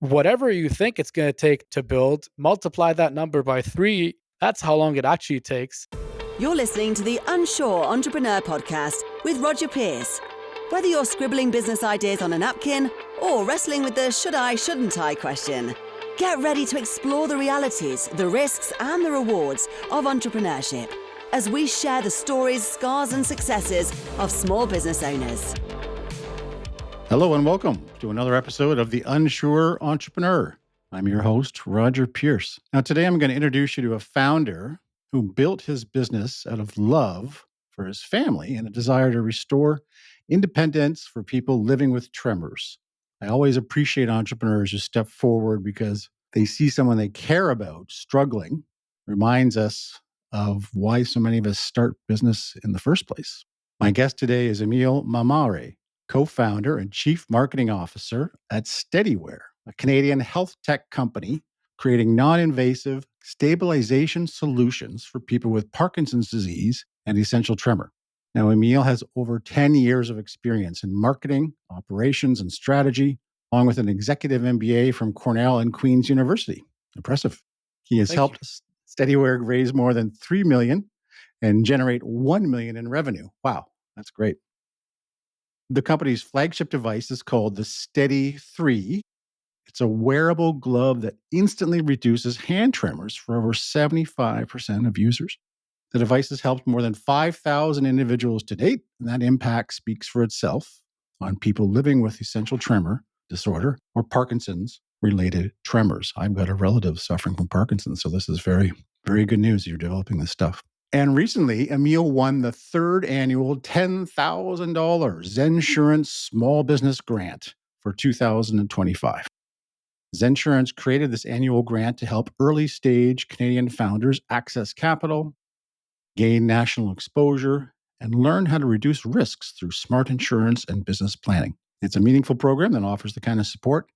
whatever you think it's going to take to build, multiply that number by 3. That's how long it actually takes. You're listening to the Unsure Entrepreneur Podcast with Roger Pierce. Whether you're scribbling business ideas on a napkin or wrestling with the should I, shouldn't I question, get ready to explore the realities, the risks, and the rewards of entrepreneurship as we share the stories, scars, and successes of small business owners. Hello and welcome to another episode of The Unsure Entrepreneur. I'm your host, Roger Pierce. Now, today I'm going to introduce you to a founder who built his business out of love for his family and a desire to restore independence for people living with tremors. I always appreciate entrepreneurs who step forward because they see someone they care about struggling. Reminds us of why so many of us start business in the first place. My guest today is Emile Maamary, co-founder and chief marketing officer at Steadiwear, a Canadian health tech company creating non-invasive stabilization solutions for people with Parkinson's disease and essential tremor. Now, Emile has over 10 years of experience in marketing, operations, and strategy, along with an executive MBA from Cornell and Queen's University. Impressive. He has helped Steadiwear raise more than $3 million and generate $1 million in revenue. Wow, that's great. The company's flagship device is called the Steady 3. It's a wearable glove that instantly reduces hand tremors for over 75% of users. The device has helped more than 5,000 individuals to date, and that impact speaks for itself on people living with essential tremor disorder or Parkinson's-related tremors. I've got a relative suffering from Parkinson's, so this is very, very good news. You're developing this stuff. And recently, Emile won the third annual $10,000 Zensurance Small Business Grant for 2025. Zensurance created this annual grant to help early-stage Canadian founders access capital, gain national exposure, and learn how to reduce risks through smart insurance and business planning. It's a meaningful program that offers the kind of support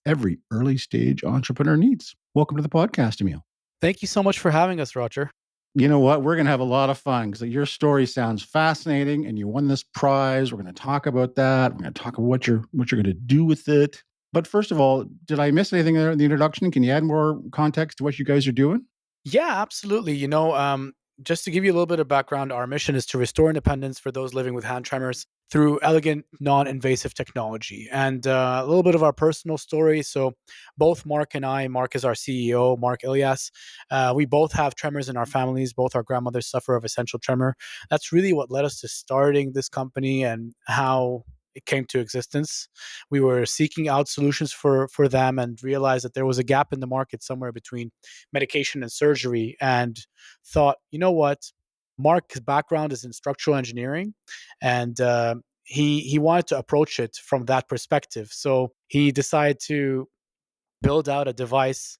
every early-stage entrepreneur needs. Welcome to the podcast, Emile. Thank you so much for having us, Roger. You know what? We're going to have a lot of fun because your story sounds fascinating and you won this prize. We're going to talk about that. We're going to talk about what you're going to do with it. But first of all, did I miss anything there in the introduction? Can you add more context to what you guys are doing? Yeah, absolutely. Just to give you a little bit of background, our mission is to restore independence for those living with hand tremors through elegant, non-invasive technology. And a little bit of our personal story. So both Mark and I, Mark is our CEO, Mark Elias, we both have tremors in our families. Both our grandmothers suffer of essential tremor. That's really what led us to starting this company and how it came to existence. We were seeking out solutions for them and realized that there was a gap in the market somewhere between medication and surgery, and thought, you know what? Mark's background is in structural engineering, and he wanted to approach it from that perspective. So he decided to build out a device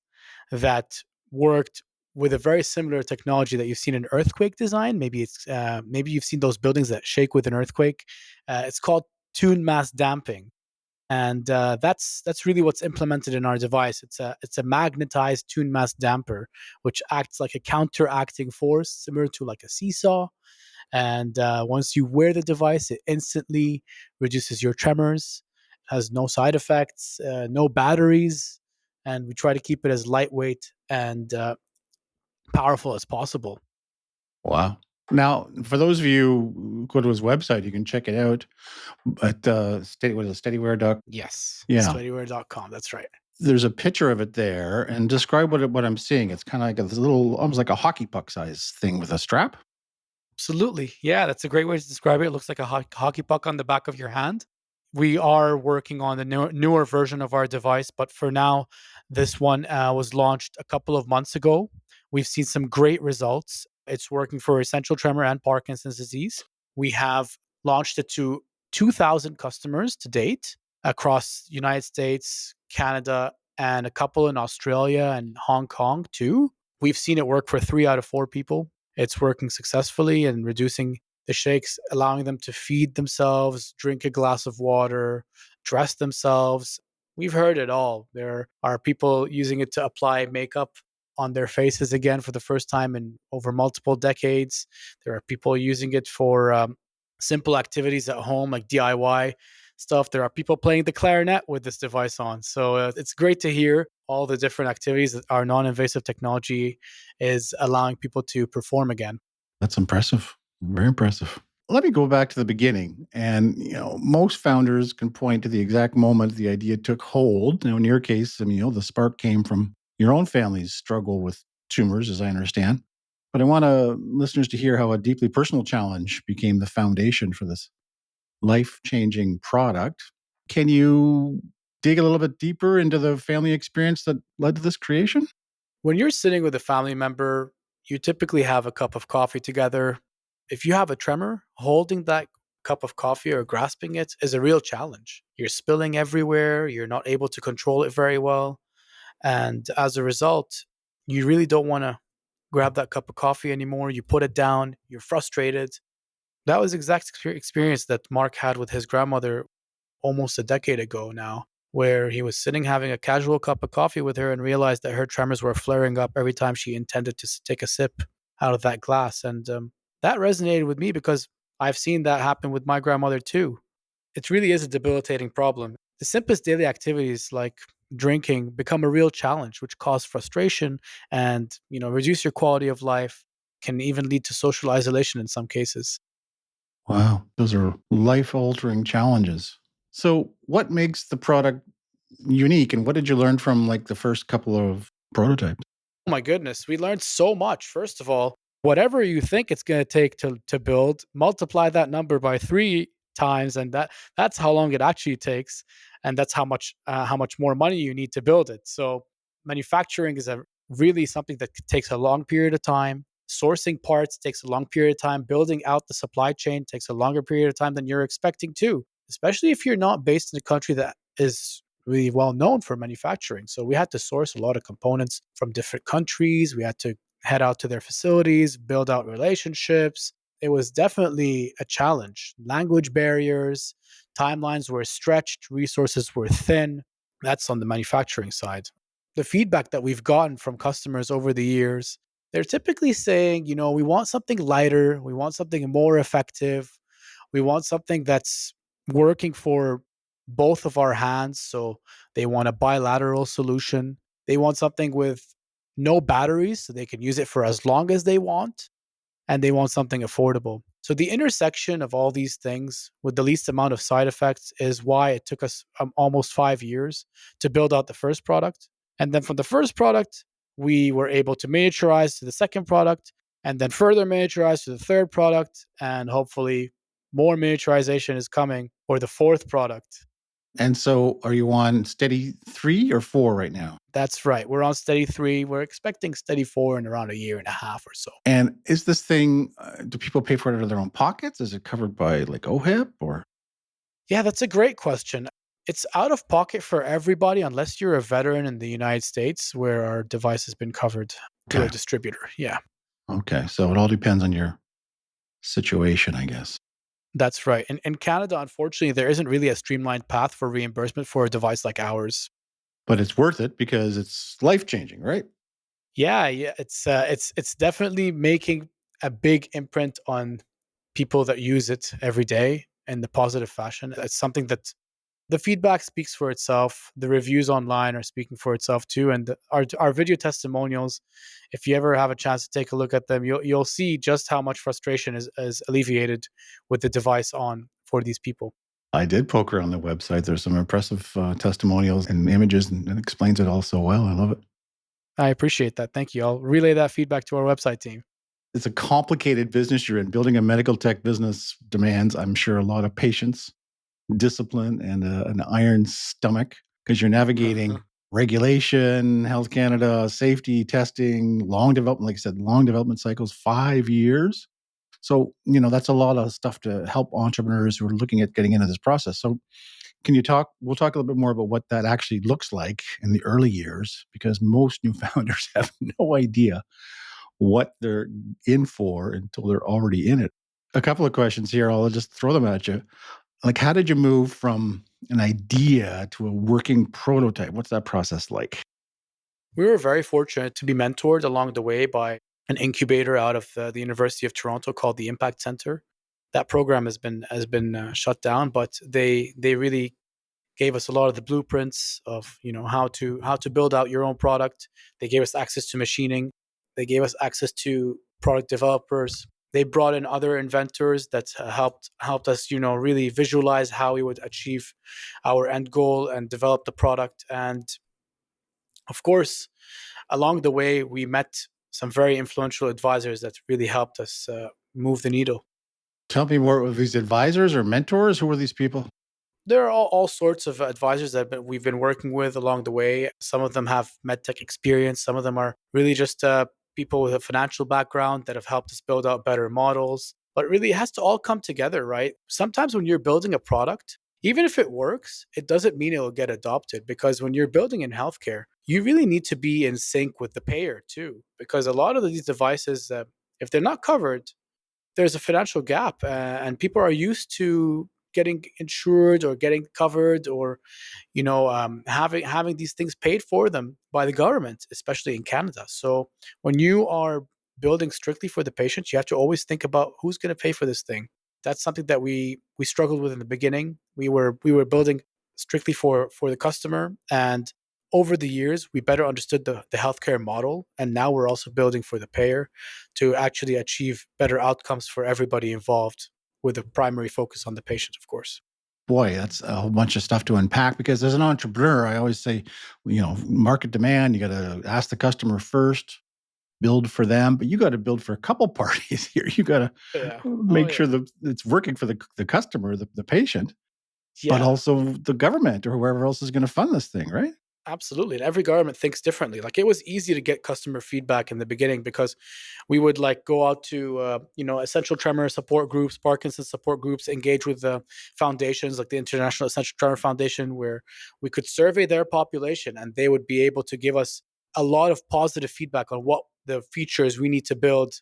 that worked with a very similar technology that you've seen in earthquake design. Maybe you've seen those buildings that shake with an earthquake. It's called tune mass damping. And that's really what's implemented in our device. It's a magnetized tune mass damper, which acts like a counteracting force, similar to like a seesaw. And once you wear the device, it instantly reduces your tremors, has no side effects, no batteries, and we try to keep it as lightweight and powerful as possible. Wow. Now, for those of you who go to his website, you can check it out at Steadiwear. Yes, Yeah. Steadiwear.com. That's right. There's a picture of it there, and describe what I'm seeing. It's kind of like a little, almost like a hockey puck size thing with a strap. Absolutely. Yeah, that's a great way to describe it. It looks like a hockey puck on the back of your hand. We are working on the newer version of our device, but for now, this one was launched a couple of months ago. We've seen some great results. It's working for essential tremor and Parkinson's disease. We have launched it to 2,000 customers to date across the United States, Canada, and a couple in Australia and Hong Kong too. We've seen it work for 3 out of 4 people. It's working successfully and reducing the shakes, allowing them to feed themselves, drink a glass of water, dress themselves. We've heard it all. There are people using it to apply makeup on their faces again for the first time in over multiple decades. There are people using it for simple activities at home like DIY. stuff. There are people playing the clarinet with this device on. So it's great to hear all the different activities that our non-invasive technology is allowing people to perform again. That's impressive. Very impressive. Let me go back to the beginning. And, most founders can point to the exact moment the idea took hold. Now, in your case, the spark came from your own family's struggle with tumors, as I understand. But I want listeners to hear how a deeply personal challenge became the foundation for this life-changing product. Can you dig a little bit deeper into the family experience that led to this creation? When you're sitting with a family member, you typically have a cup of coffee together. If you have a tremor, holding that cup of coffee or grasping it is a real challenge. You're spilling everywhere, you're not able to control it very well. And as a result, you really don't want to grab that cup of coffee anymore. You put it down, you're frustrated. That was exact experience that Mark had with his grandmother almost a decade ago now, where he was sitting having a casual cup of coffee with her and realized that her tremors were flaring up every time she intended to take a sip out of that glass. And that resonated with me because I've seen that happen with my grandmother too. It really is a debilitating problem. The simplest daily activities like drinking become a real challenge, which cause frustration and reduce your quality of life, can even lead to social isolation in some cases. Wow, those are life-altering challenges. So, what makes the product unique, and what did you learn from like the first couple of prototypes? Oh my goodness, we learned so much. First of all, whatever you think it's going to take to build, multiply that number by 3 times, and that's how long it actually takes, and that's how much more money you need to build it. So manufacturing is a really something that takes a long period of time. Sourcing parts takes a long period of time. Building out the supply chain takes a longer period of time than you're expecting too, especially if you're not based in a country that is really well known for manufacturing. So we had to source a lot of components from different countries. We had to head out to their facilities, build out relationships. It was definitely a challenge. Language barriers, timelines were stretched, resources were thin. That's on the manufacturing side. The feedback that we've gotten from customers over the years, they're typically saying, we want something lighter, we want something more effective, we want something that's working for both of our hands. So they want a bilateral solution. They want something with no batteries so they can use it for as long as they want. And they want something affordable. So the intersection of all these things with the least amount of side effects is why it took us almost 5 years to build out the first product. And then from the first product, we were able to miniaturize to the second product and then further miniaturize to the third product. And hopefully, more miniaturization is coming for the fourth product. And so, are you on steady 3 or 4 right now? That's right. We're on steady 3. We're expecting steady 4 in around a year and a half or so. And is this thing, do people pay for it out of their own pockets? Is it covered by like OHIP or? Yeah, that's a great question. It's out of pocket for everybody unless you're a veteran in the United States where our device has been covered through Okay. a distributor. Yeah, Okay. So it all depends on your situation, I guess. that's right. In Canada, unfortunately, there isn't really a streamlined path for reimbursement for a device like ours. But it's worth it because it's life changing, right? Yeah, it's definitely making a big imprint on people that use it every day in the positive fashion. It's something that the feedback speaks for itself. The reviews online are speaking for itself too, and our video testimonials. If you ever have a chance to take a look at them, you'll see just how much frustration is alleviated with the device on for these people. I did poke around the website. There's some impressive testimonials and images, and it explains it all so well. I love it. I appreciate that. Thank you. I'll relay that feedback to our website team. It's a complicated business you're in. Building a medical tech business demands, I'm sure, a lot of patience, discipline, and an iron stomach because you're navigating regulation, Health Canada, safety testing, long development, like I said, long development cycles, 5 years. So, that's a lot of stuff to help entrepreneurs who are looking at getting into this process. So, we'll talk a little bit more about what that actually looks like in the early years because most new founders have no idea what they're in for until they're already in it. A couple of questions here. I'll just throw them at you. Like, how did you move from an idea to a working prototype? What's that process like? We were very fortunate to be mentored along the way by an incubator out of the University of Toronto called the Impact Center. That program has been shut down, but they really gave us a lot of the blueprints of how to build out your own product. They gave us access to machining. They gave us access to product developers. They brought in other inventors that helped us really visualize how we would achieve our end goal and develop the product. And of course, along the way, we met some very influential advisors that really helped us move the needle. Tell me more of these advisors or mentors. Who are these people? There are all sorts of advisors we've been working with along the way. Some of them have medtech experience. Some of them are really just people with a financial background that have helped us build out better models. But really, it has to all come together, right? Sometimes when you're building a product, even if it works, it doesn't mean it'll get adopted, because when you're building in healthcare, you really need to be in sync with the payer too. Because a lot of these devices, if they're not covered, there's a financial gap, and people are used to getting insured or getting covered, or having these things paid for them by the government, especially in Canada. So when you are building strictly for the patient, you have to always think about who's going to pay for this thing. That's something that we struggled with in the beginning. We were building strictly for the customer, and over the years we better understood the healthcare model, and now we're also building for the payer to actually achieve better outcomes for everybody involved, with a primary focus on the patient, of course. Boy, that's a whole bunch of stuff to unpack because as an entrepreneur, I always say, market demand, you got to ask the customer first, build for them, but you got to build for a couple parties here. You got to Yeah. Oh make sure yeah. that it's working for the customer, the patient, but Yeah. also the government or whoever else is going to fund this thing, right? Absolutely. And every government thinks differently. Like, it was easy to get customer feedback in the beginning, because we would like go out to, essential tremor support groups, Parkinson support groups, engage with the foundations like the International Essential Tremor Foundation, where we could survey their population and they would be able to give us a lot of positive feedback on what the features we need to build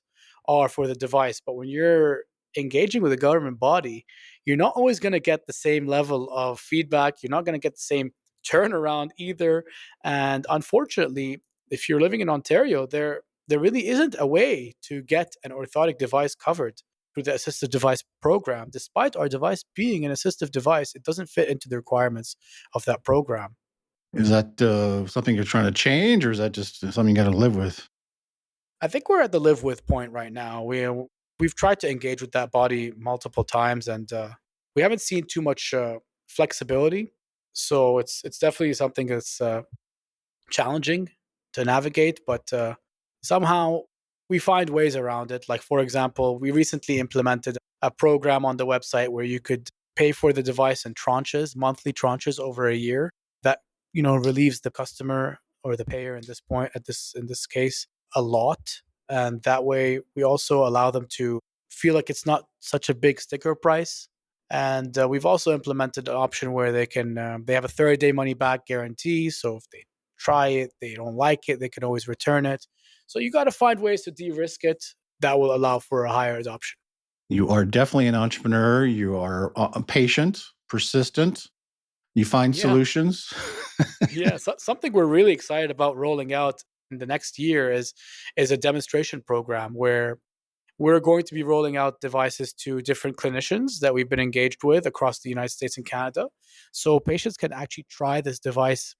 are for the device. But when you're engaging with a government body, you're not always going to get the same level of feedback. You're not going to get the same turnaround either. And unfortunately, if you're living in Ontario, there really isn't a way to get an orthotic device covered through the assistive device program. Despite our device being an assistive device, it doesn't fit into the requirements of that program. Is that something you're trying to change, or is that just something you got to live with? I think we're at the live with point right now. We've tried to engage with that body multiple times, and we haven't seen too much flexibility. So it's definitely something that's challenging to navigate, but somehow we find ways around it. Like, for example, we recently implemented a program on the website where you could pay for the device in tranches, monthly tranches over a year. That relieves the customer, or the payer in this point, at this in this case, a lot. And that way, we also allow them to feel like it's not such a big sticker price. And we've also implemented an option where they have a 30-day money back guarantee. So if they try it, they don't like it, they can always return it. So you got to find ways to de-risk it that will allow for a higher adoption. You are definitely an entrepreneur. You are patient, persistent. You find Yeah, solutions. yeah. So, something we're really excited about rolling out in the next year is a demonstration program where we're going to be rolling out devices to different clinicians that we've been engaged with across the United States and Canada, so patients can actually try this device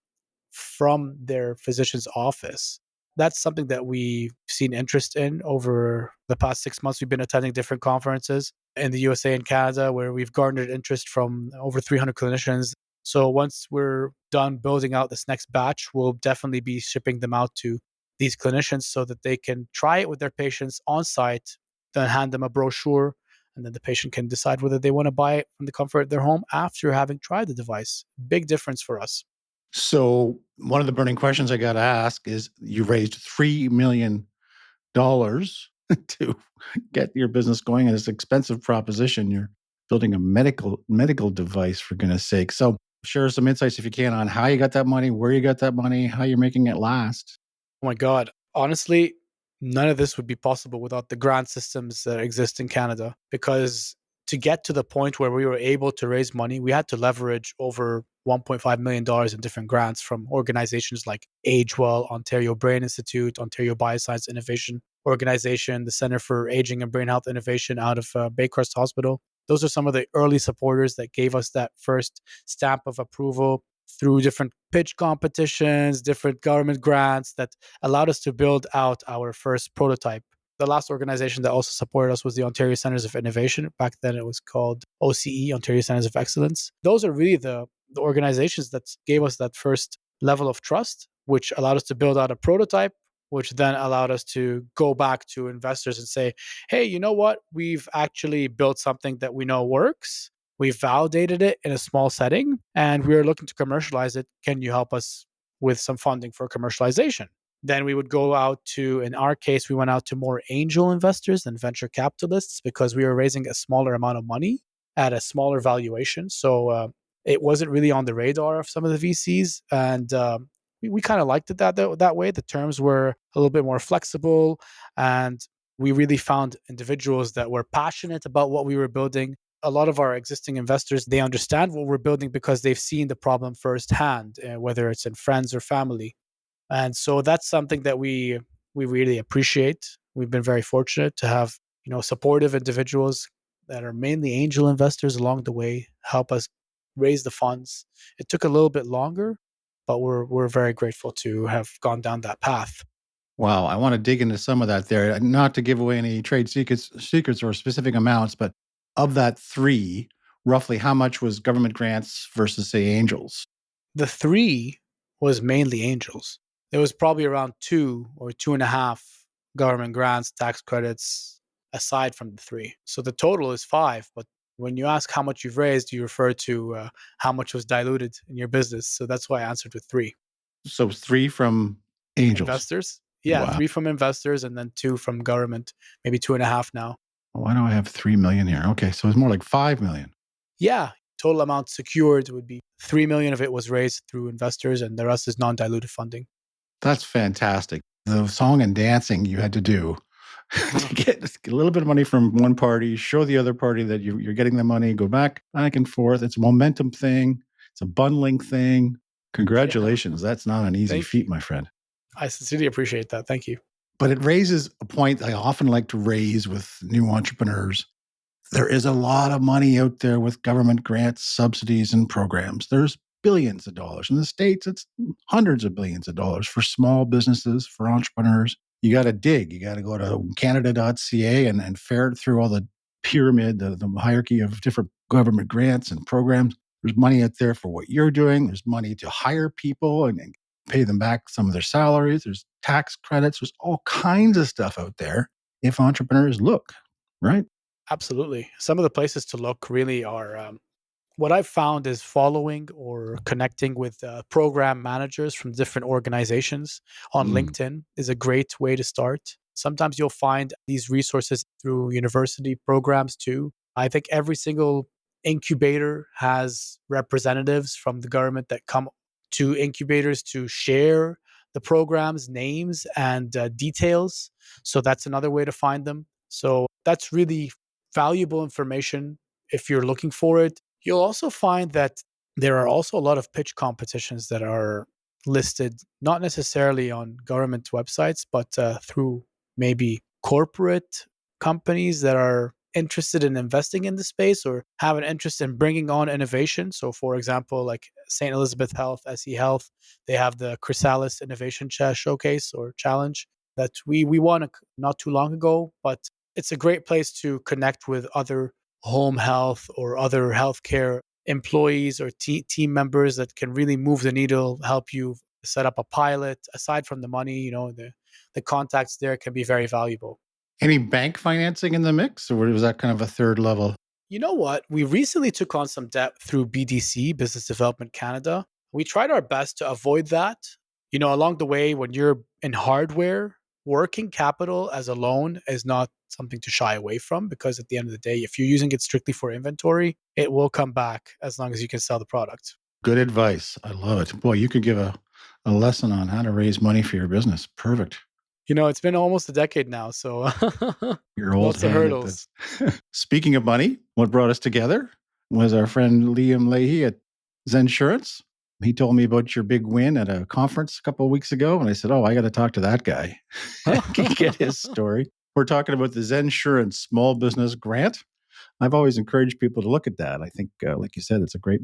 from their physician's office. That's something that we've seen interest in over the past 6 months. We've been attending different conferences in the USA and Canada where we've garnered interest from over 300 clinicians. So once we're done building out this next batch, we'll definitely be shipping them out to these clinicians so that they can try it with their patients on site, then hand them a brochure, and then the patient can decide whether they want to buy it from the comfort of their home after having tried the device. Big difference for us. So, one of the burning questions I got to ask is you raised $3 million to get your business going, and it's an expensive proposition. You're building a medical device, for goodness sake. So, share some insights if you can on how you got that money, where you got that money, how you're making it last. Oh my God. Honestly, none of this would be possible without the grant systems that exist in Canada. Because to get to the point where we were able to raise money, we had to leverage over $1.5 million in different grants from organizations like AgeWell, Ontario Brain Institute, Ontario Bioscience Innovation. organization, the Center for Aging and Brain Health Innovation out of Baycrest Hospital. Those are some of the early supporters that gave us that first stamp of approval through different pitch competitions, different government grants that allowed us to build out our first prototype. The last organization that also supported us was the Ontario Centres of Innovation. Back then it was called OCE, Ontario Centres of Excellence. Those are really the organizations that gave us that first level of trust, which allowed us to build out a prototype, which then allowed us to go back to investors and say, hey, you know what? We've actually built something that we know works. We've validated it in a small setting and we're looking to commercialize it. Can you help us with some funding for commercialization? Then we would go out to, in our case, we went out to more angel investors than venture capitalists because we were raising a smaller amount of money at a smaller valuation. So it wasn't really on the radar of some of the VCs. And we kind of liked it that way. The terms were a little bit more flexible. And we really found individuals that were passionate about what we were building. A lot of our existing investors, they understand what we're building because they've seen the problem firsthand, whether it's in friends or family. And so that's something that we really appreciate. We've been very fortunate to have, supportive individuals that are mainly angel investors along the way help us raise the funds. It took a little bit longer, but we're very grateful to have gone down that path. Wow, I want to dig into some of that there. Not to give away any trade secrets or specific amounts, but of that three, roughly how much was government grants versus, say, angels? The three was mainly angels. There was probably around 2 or 2.5 government grants, tax credits, aside from the three. So the total is five. But when you ask how much you've raised, you refer to how much was diluted in your business. So that's why I answered with three. So three from angels. Investors? Yeah, Wow. three from investors and then two from government, maybe 2.5 now. Why do I have 3 million here? Okay, so it's more like 5 million. Yeah, total amount secured would be 3 million of it was raised through investors and the rest is non-dilutive funding. That's fantastic. The song and dancing you had to do to get a little bit of money from one party, show the other party that you're getting the money, go back and forth. It's a momentum thing. It's a bundling thing. Yeah, Congratulations. That's not an easy thank you. feat, my friend. I sincerely appreciate that. Thank you. But it raises a point I often like to raise with new entrepreneurs. There is a lot of money out there with government grants, subsidies, and programs. There's billions of dollars. In the States, it's hundreds of billions of dollars for small businesses, for entrepreneurs. You got to dig. You got to go to canada.ca and ferret through all the pyramid, the hierarchy of different government grants and programs. There's money out there for what you're doing. There's money to hire people and pay them back some of their salaries. There's tax credits. There's all kinds of stuff out there if entrepreneurs look, right? Absolutely. Some of the places to look really are what I've found is following or connecting with program managers from different organizations on Mm. LinkedIn is a great way to start. Sometimes you'll find these resources through university programs too. I think every single incubator has representatives from the government that come to incubators to share the program's names and details. So that's another way to find them. So that's really valuable information if you're looking for it. You'll also find that there are also a lot of pitch competitions that are listed not necessarily on government websites, but through maybe corporate companies that are interested in investing in the space or have an interest in bringing on innovation. So, for example, like St. Elizabeth Health, SE Health, they have the Chrysalis Innovation Showcase or Challenge that we won not too long ago, but it's a great place to connect with other home health or other healthcare employees or team members that can really move the needle, help you set up a pilot. Aside from the money, the contacts there can be very valuable. Any bank financing in the mix, or was that kind of a third level? You know what? We recently took on some debt through BDC, Business Development Canada. We tried our best to avoid that. Along the way, when you're in hardware, working capital as a loan is not something to shy away from because at the end of the day, if you're using it strictly for inventory, it will come back as long as you can sell the product. Good advice. I love it. Boy, you could give a lesson on how to raise money for your business. Perfect. It's been almost a decade now, so Your old lots of hand at this. hurdles. Speaking of money, what brought us together was our friend Liam Leahy at Zensurance. He told me about your big win at a conference a couple of weeks ago. And I said, oh, I got to talk to that guy. Get his story. We're talking about the Zensurance Small Business Grant. I've always encouraged people to look at that. I think, like you said, it's a great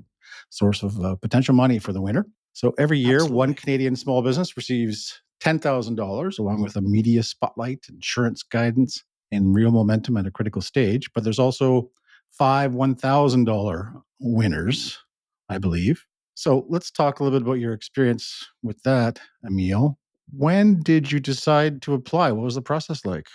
source of potential money for the winner. So every year, one Absolutely. Canadian small business receives $10,000 along with a media spotlight, insurance guidance, and real momentum at a critical stage. But there's also five $1,000 winners, I believe. So let's talk a little bit about your experience with that, Emile. When did you decide to apply? What was the process like?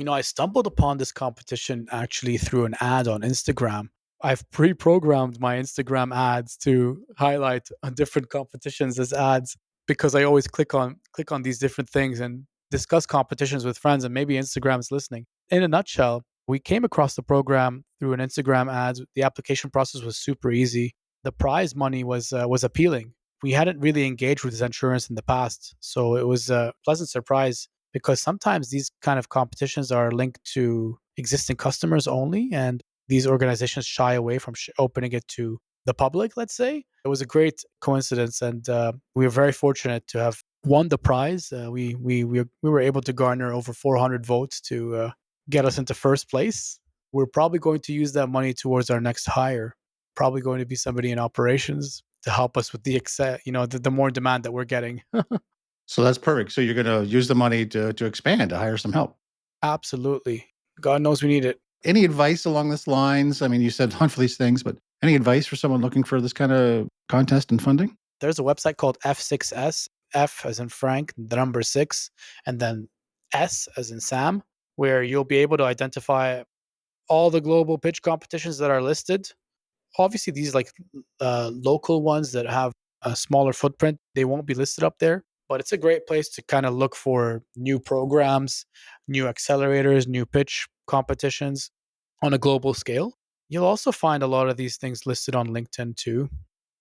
I stumbled upon this competition actually through an ad on Instagram. I've pre-programmed my Instagram ads to highlight different competitions as ads because I always click on these different things and discuss competitions with friends, and maybe Instagram's listening. In a nutshell, we came across the program through an Instagram ads. The application process was super easy. The prize money was appealing. We hadn't really engaged with Zensurance in the past, so it was a pleasant surprise because sometimes these kind of competitions are linked to existing customers only, and these organizations shy away from opening it to the public, let's say. It was a great coincidence, and we were very fortunate to have won the prize. We were able to garner over 400 votes to get us into first place. We're probably going to use that money towards our next hire. Probably going to be somebody in operations to help us with the more demand that we're getting. So that's perfect. So you're going to use the money to expand, to hire some help. Absolutely. God knows we need it. Any advice along this lines? I mean, you said hunt for these things, but any advice for someone looking for this kind of contest and funding? There's a website called F6S, F as in Frank, the number six, and then S as in Sam, where you'll be able to identify all the global pitch competitions that are listed. Obviously, these like local ones that have a smaller footprint, they won't be listed up there. But it's a great place to kind of look for new programs, new accelerators, new pitch competitions on a global scale. You'll also find a lot of these things listed on LinkedIn too.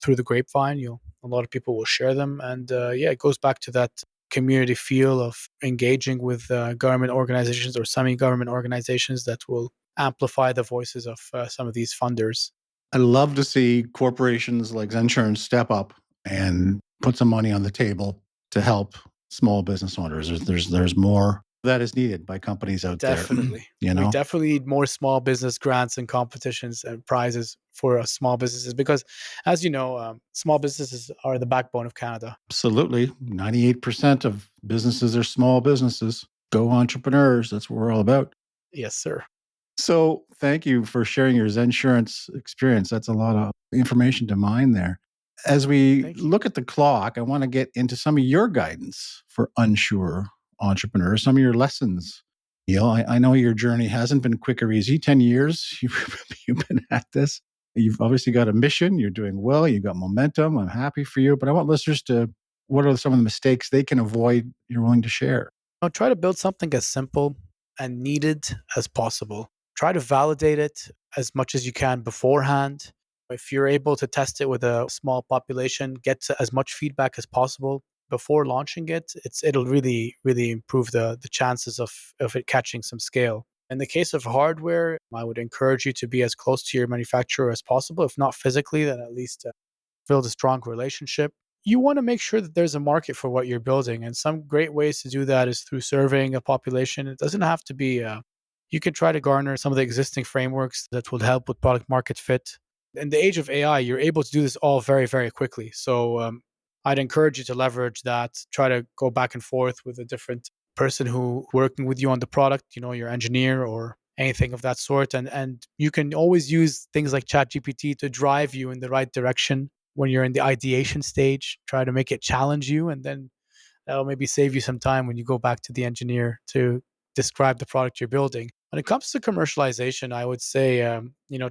Through the grapevine, a lot of people will share them, and yeah, it goes back to that community feel of engaging with government organizations or semi-government organizations that will amplify the voices of some of these funders. I love to see corporations like Zensurance step up and put some money on the table to help small business owners. There's more that is needed by companies out there. Definitely. you We know, definitely need more small business grants and competitions and prizes for small businesses because, as you know, small businesses are the backbone of Canada. Absolutely. 98% of businesses are small businesses. Go entrepreneurs. That's what we're all about. Yes, sir. So thank you for sharing your Zensurance experience. That's a lot of information to mine there. As we Thank you. look at the clock, I want to get into some of your guidance for unsure entrepreneurs, some of your lessons. I know your journey hasn't been quick or easy. 10 years you've been at this. You've obviously got a mission. You're doing well. You've got momentum. I'm happy for you. But I want listeners to, what are some of the mistakes they can avoid you're willing to share? Try to build something as simple and needed as possible. Try to validate it as much as you can beforehand. If you're able to test it with a small population, get to as much feedback as possible before launching it. It'll really, really improve the chances of it catching some scale. In the case of hardware, I would encourage you to be as close to your manufacturer as possible. If not physically, then at least build a strong relationship. You want to make sure that there's a market for what you're building. And some great ways to do that is through surveying a population. It doesn't have to be, you can try to garner some of the existing frameworks that will help with product market fit. In the age of AI, you're able to do this all very, very quickly. So I'd encourage you to leverage that, try to go back and forth with a different person who working with you on the product, your engineer or anything of that sort. And you can always use things like ChatGPT to drive you in the right direction when you're in the ideation stage. Try to make it challenge you, and then that'll maybe save you some time when you go back to the engineer to describe the product you're building. When it comes to commercialization, I would say,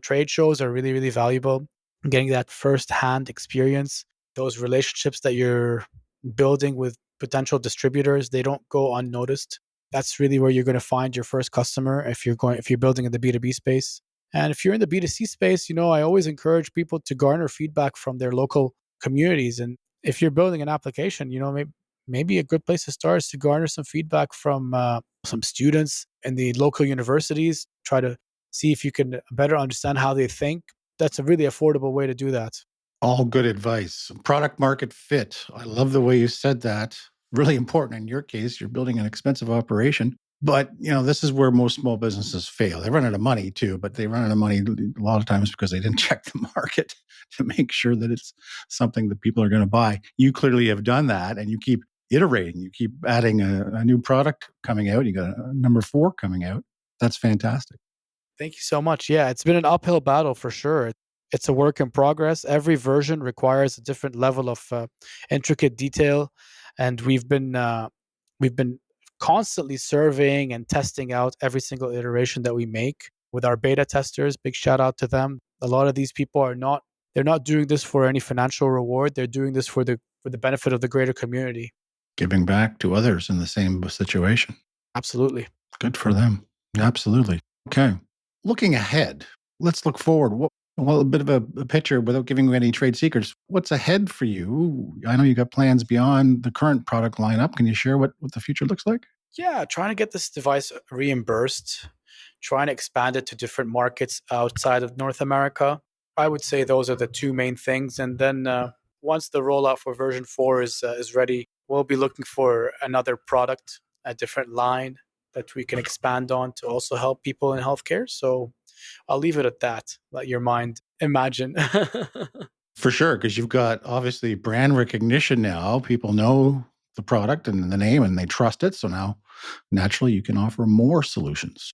trade shows are really, really valuable. Getting that first-hand experience, those relationships that you're building with potential distributors, they don't go unnoticed. That's really where you're going to find your first customer if you're building in the B2B space. And if you're in the B2C space, I always encourage people to garner feedback from their local communities. And if you're building an application, maybe a good place to start is to garner some feedback from some students in the local universities. Try to see if you can better understand how they think. That's a really affordable way to do that. All good advice. Product market fit. I love the way you said that. Really important in your case. You're building an expensive operation. But, this is where most small businesses fail. They run out of money too, but they run out of money a lot of times because they didn't check the market to make sure that it's something that people are going to buy. You clearly have done that, and you keep iterating. You keep adding a new product coming out. You got a number 4 coming out. That's fantastic. Thank you so much. Yeah, it's been an uphill battle for sure. It's a work in progress. Every version requires a different level of intricate detail, and we've been constantly surveying and testing out every single iteration that we make with our beta testers. Big shout out to them. A lot of these people they're not doing this for any financial reward. They're doing this for the benefit of the greater community. Giving back to others in the same situation. Absolutely. Good for them. Absolutely. Okay. Looking ahead, let's look forward. Well, a bit of a picture without giving you any trade secrets. What's ahead for you? I know you got plans beyond the current product lineup. Can you share what the future looks like? Yeah, trying to get this device reimbursed, trying to expand it to different markets outside of North America. I would say those are the two main things. And then once the rollout for version 4 is ready, we'll be looking for another product, a different line that we can expand on to also help people in healthcare. So I'll leave it at that. Let your mind imagine. For sure, because you've got obviously brand recognition now. People know the product and the name and they trust it. So now naturally you can offer more solutions.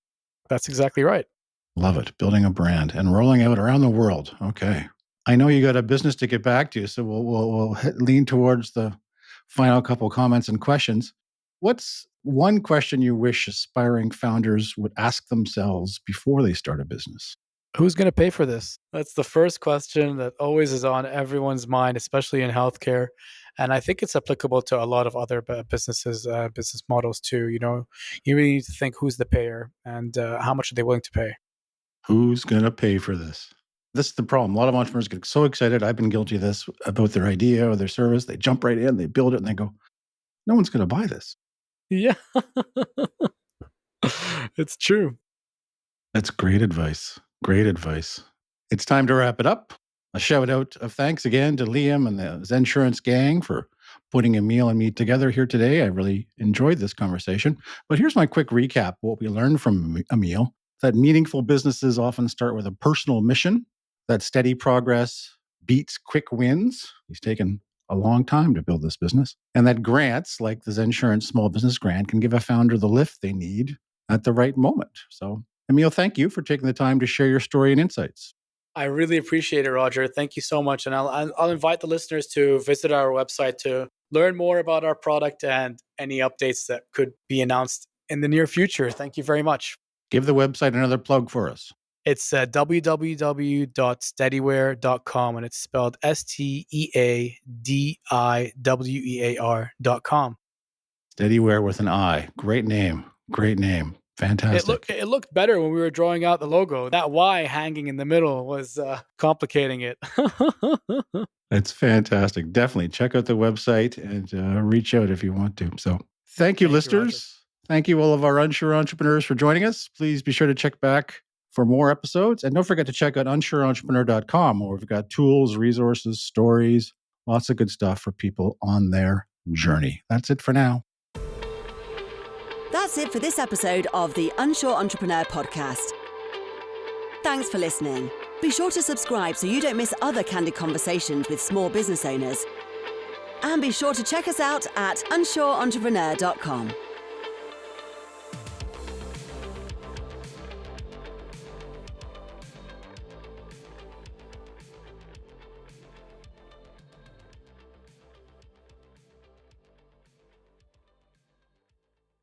That's exactly right. Love it. Building a brand and rolling out around the world. Okay. I know you got a business to get back to, so we'll lean towards the final couple comments and questions. What's one question you wish aspiring founders would ask themselves before they start a business? Who's going to pay for this? That's the first question that always is on everyone's mind, especially in healthcare. And I think it's applicable to a lot of other businesses, business models too. You really need to think who's the payer and how much are they willing to pay. Who's going to pay for this? This is the problem. A lot of entrepreneurs get so excited. I've been guilty of this about their idea or their service. They jump right in, they build it, and they go, no one's going to buy this. Yeah, it's true. That's great advice. Great advice. It's time to wrap it up. A shout out of thanks again to Liam and the Zensurance gang for putting Emile and me together here today. I really enjoyed this conversation. But here's my quick recap. What we learned from Emile, that meaningful businesses often start with a personal mission, that steady progress beats quick wins. He's taken a long time to build this business. And that grants like the Zensurance Small Business Grant can give a founder the lift they need at the right moment. So, Emile, thank you for taking the time to share your story and insights. I really appreciate it, Roger. Thank you so much. And I'll invite the listeners to visit our website to learn more about our product and any updates that could be announced in the near future. Thank you very much. Give the website another plug for us. It's www.steadiwear.com, and it's spelled STEADIWEAR.com. Steadiwear with an I. Great name. Great name. Fantastic. It looked better when we were drawing out the logo. That Y hanging in the middle was complicating it. It's fantastic. Definitely check out the website and reach out if you want to. So thank you, listeners. Thank you, all of our unsure entrepreneurs, for joining us. Please be sure to check back for more episodes. And don't forget to check out unsureentrepreneur.com, where we've got tools, resources, stories, lots of good stuff for people on their journey. That's it for now. That's it for this episode of the Unsure Entrepreneur Podcast. Thanks for listening. Be sure to subscribe so you don't miss other candid conversations with small business owners. And be sure to check us out at unsureentrepreneur.com.